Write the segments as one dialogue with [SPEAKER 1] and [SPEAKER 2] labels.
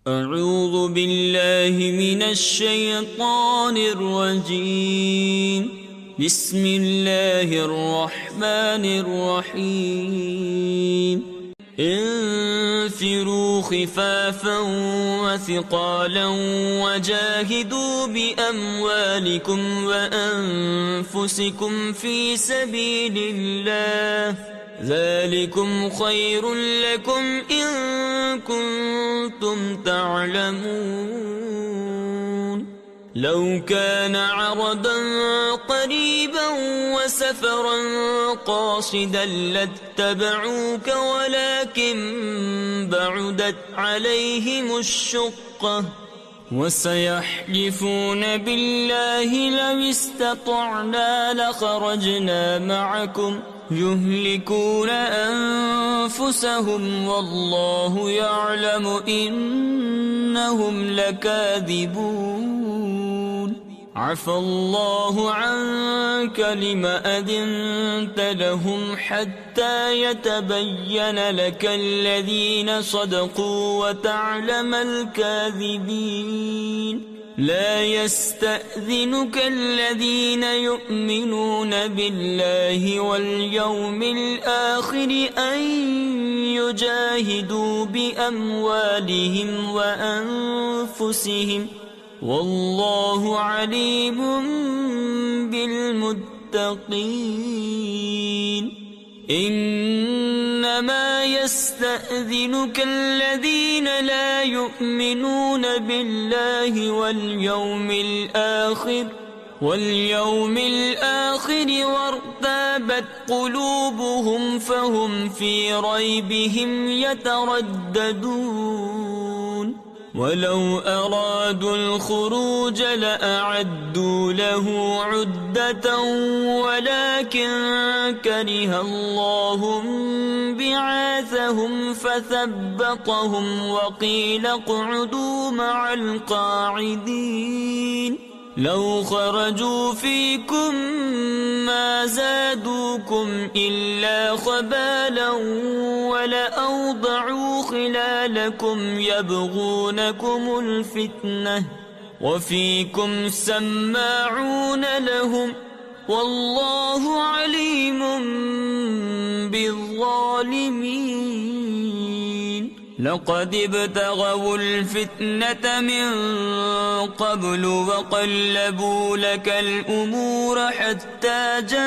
[SPEAKER 1] اعوذ باللہ من الشیطان الرجیم بسم اللہ الرحمن الرحیم انفروا خفافا وثقالا وجاهدوا بأموالكم وأنفسكم في سبيل الله ذلكم خير لكم إن كنتم تعلمون لو كان عرضا قريبا وسفرا قاصدا لاتبعوك ولكن بعدت عليهم الشقة وسيحلفون بالله لو استطعنا لخرجنا معكم يهلكون أنفسهم والله يعلم إنهم لكاذبون عفى الله عنك لم أذنت لهم حتى يتبين لك الذين صدقوا وتعلم الكاذبين لا يستأذنك الذين يؤمنون بالله واليوم الآخر أن يجاهدوا بأموالهم وأنفسهم والله عليم بالمتقين إنما يستأذنك الذين لا يؤمنون بالله واليوم الآخر وارتابت قلوبهم فهم في ريبهم يترددون ولو أرادوا الخروج لأعدوا له عدة ولكن كره الله بعاثهم فثبطهم وقيل اقعدوا مع القاعدين لو خرجوا فيكم ما زادوكم إلا خبالا ولأوضعوا خلالكم يبغونكم الفتنة وفيكم سماعون لهم والله عليم بالظالمين لقد ابتغوا الفتنة من قبل وقلبوا لك الأمور حتى جاء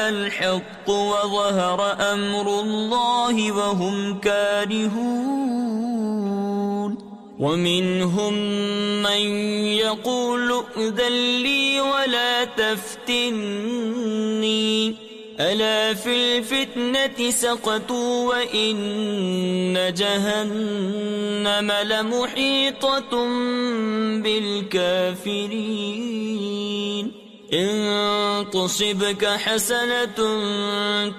[SPEAKER 1] الحق وظهر أمر الله وهم كارهون ومنهم من يقول ائذن لي ولا تفتني ألا في الفتنة سقطوا وإن جهنم لمحيطة بالكافرين إن تصبك حسنة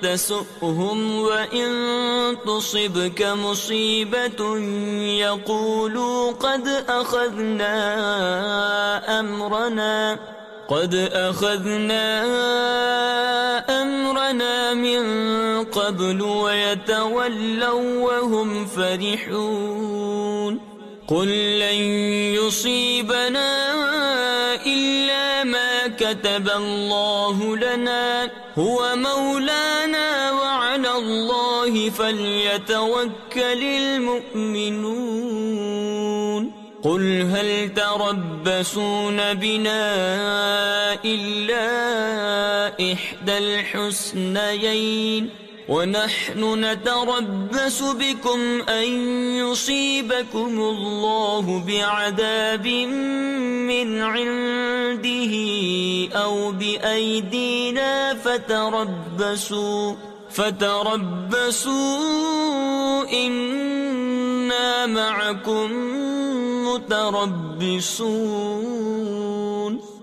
[SPEAKER 1] تسؤهم وإن تصبك مصيبة يقولوا قد أخذنا أمرنا من قبل ويتولوا وهم فرحون قل لن يصيبنا إلا ما كتب الله لنا هو مولانا وعلى الله فليتوكل المؤمنون قل هل تربصون بنا إلا إحدى الحسنيين ونحن نتربص بكم أن يصيبكم الله بعذاب من عنده أو بأيدينا فتربصوا إنا معكم متربصون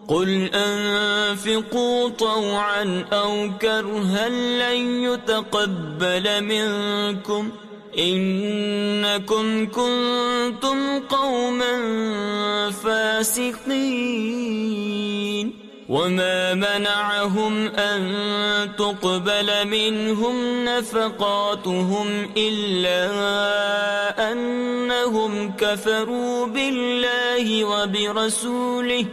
[SPEAKER 1] قل أنفقوا طوعا أو كرها لن يتقبل منكم إنكم كنتم قوما فاسقين وما منعهم أن تقبل منهم نفقاتهم إلا أنهم كفروا بالله وبرسوله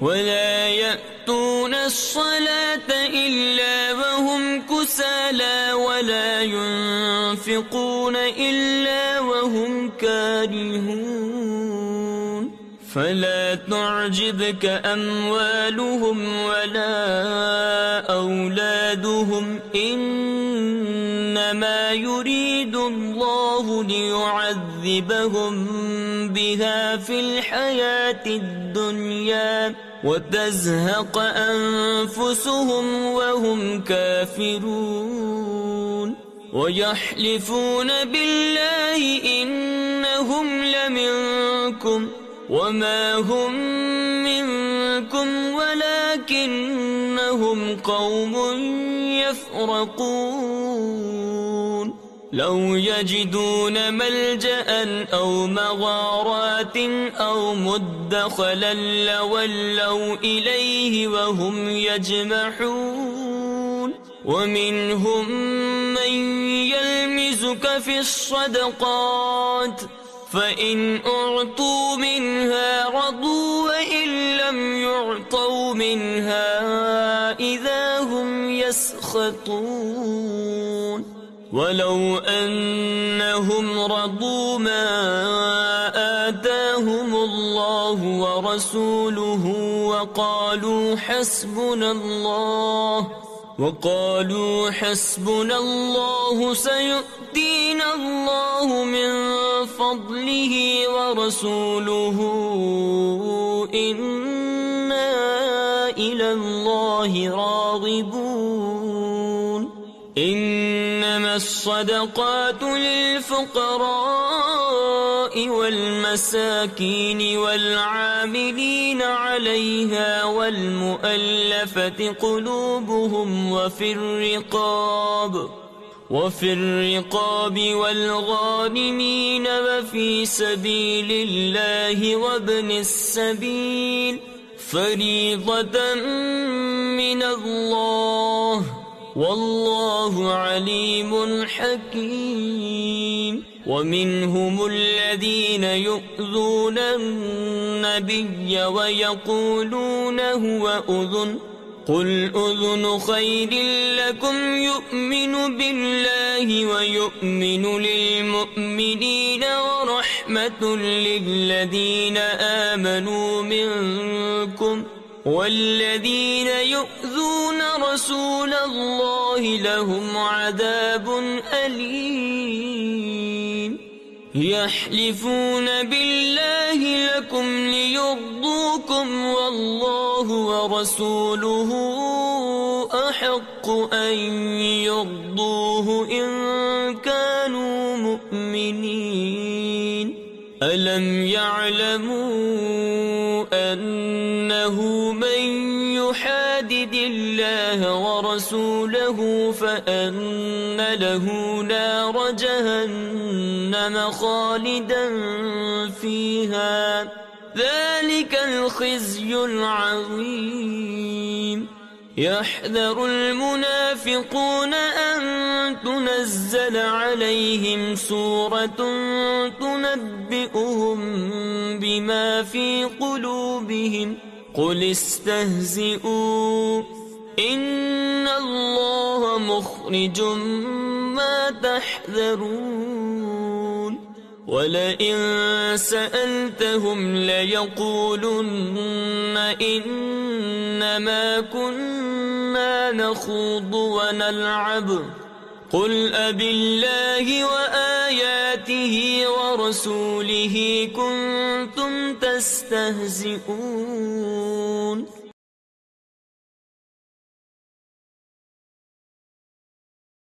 [SPEAKER 1] ولا يأتون الصلاة إلا وهم كسالى ولا ينفقون إلا وهم كارهون فلا تعجبك أموالهم ولا أولادهم إنما يريد الله ليعذبهم بها في الحياة الدنيا وتزهق أنفسهم وهم كافرون ويحلفون بالله إنهم لمنكم وما هم منكم ولكنهم قوم يفرقون لو يجدون ملجأ أو مغارات أو مدخلا لولوا إليه وهم يجمحون ومنهم من يلمزك في الصدقات فإن أعطوا منها رضوا وإن لم يعطوا منها إذا هم يسخطون ولو أنهم رضوا ما آتاهم الله ورسوله وقالوا حسبنا الله سيؤتينا الله من فضله ورسوله إنا إلى الله راغبون إنما الصدقات للفقراء والمساكين والعاملين عليها والمؤلفة قلوبهم وفي الرقاب والغانمين وفي سبيل الله وابن السبيل فريضة من الله والله عليم حكيم ومنهم الذين يؤذون النبي ويقولون هو أذن قل أذن خير لكم يؤمن بالله ويؤمن للمؤمنين ورحمة للذين آمنوا منكم والذين يؤذون رسول الله لهم عذاب أليم يحلفون بالله لكم ليرضوكم والله ورسوله أحق أن يرضوه إن كانوا مؤمنين ألم يعلموا أنه من يحادد الله ورسوله فأن له نار جهنم خالدا فيها ذلك الخزي العظيم يحذر المنافقون أن تنزل عليهم سورة تنبئهم بما في قلوبهم قل استهزئوا إن الله مخرج ما تحذرون ولئن سألتهم ليقولن إنما كنا نخوض ونلعب قل أبالله وآياته ورسوله كنتم تستهزئون